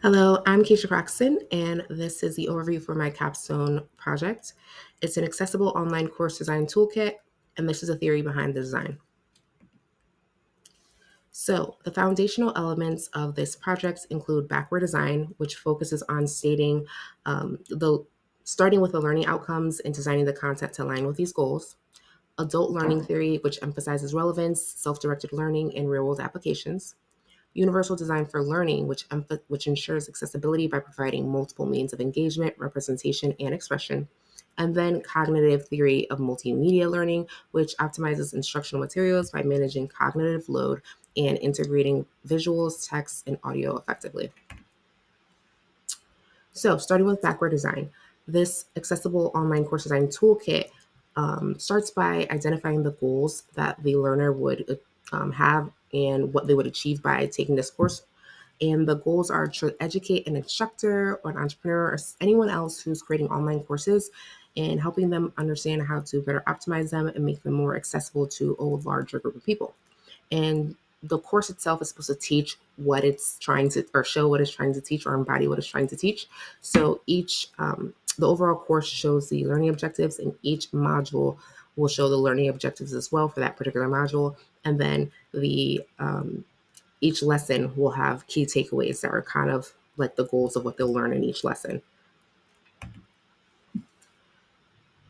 Hello, I'm Keisha Croxton, and this is the overview for my Capstone project. It's an accessible online course design toolkit, and this is the theory behind the design. So, the foundational elements of this project include backward design, which focuses on stating starting with the learning outcomes and designing the content to align with these goals. Adult learning theory, which emphasizes relevance, self-directed learning, and real-world applications. Universal design for learning, which ensures accessibility by providing multiple means of engagement, representation, and expression. And then cognitive theory of multimedia learning, which optimizes instructional materials by managing cognitive load and integrating visuals, text, and audio effectively. So, starting with backward design, this accessible online course design toolkit starts by identifying the goals that the learner would have and what they would achieve by taking this course. And the goals are to educate an instructor or an entrepreneur or anyone else who's creating online courses and helping them understand how to better optimize them and make them more accessible to a larger group of people. And the course itself is supposed to teach what it's trying to, or show what it's trying to teach, or embody what it's trying to teach. So the overall course shows the learning objectives, and each module will show the learning objectives as well for that particular module. And then each lesson will have key takeaways that are kind of like the goals of what they'll learn in each lesson.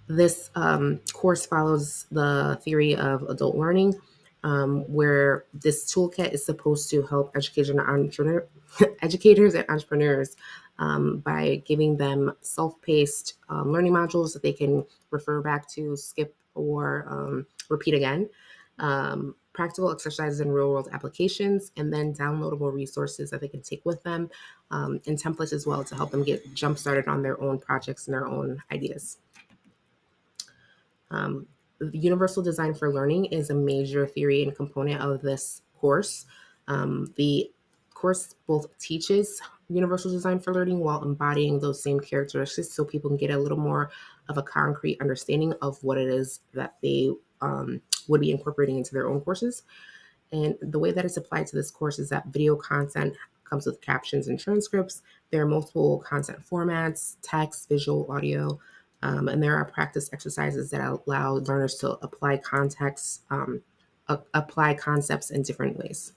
This course follows the theory of adult learning, where this toolkit is supposed to help educators and entrepreneurs by giving them self-paced learning modules that they can refer back to, skip, or repeat again. Practical exercises and real-world applications, and then downloadable resources that they can take with them, and templates as well to help them get jump-started on their own projects and their own ideas. Universal design for learning is a major theory and component of this course. The course both teaches universal design for learning while embodying those same characteristics so people can get a little more of a concrete understanding of what it is that they would be incorporating into their own courses. And the way that it's applied to this course is that video content comes with captions and transcripts. There are multiple content formats: text, visual, audio, and there are practice exercises that allow learners to apply apply concepts in different ways.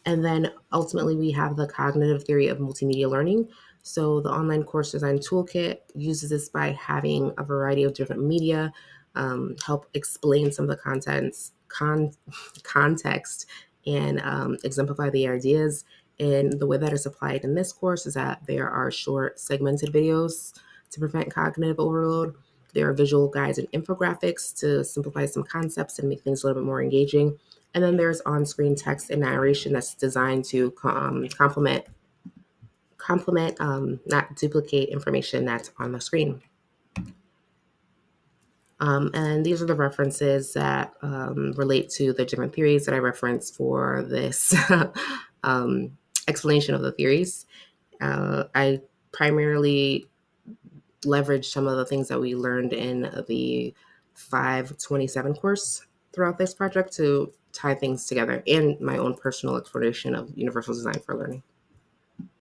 And then ultimately, we have the cognitive theory of multimedia learning. So the online course design toolkit uses this by having a variety of different media help explain some of the context and exemplify the ideas. And the way that is applied in this course is that there are short segmented videos to prevent cognitive overload. There are visual guides and infographics to simplify some concepts and make things a little bit more engaging. And then there's on-screen text and narration that's designed to complement, not duplicate information that's on the screen. And these are the references that relate to the different theories that I referenced for this explanation of the theories. I primarily leveraged some of the things that we learned in the 527 course throughout this project to tie things together, and my own personal exploration of universal design for learning.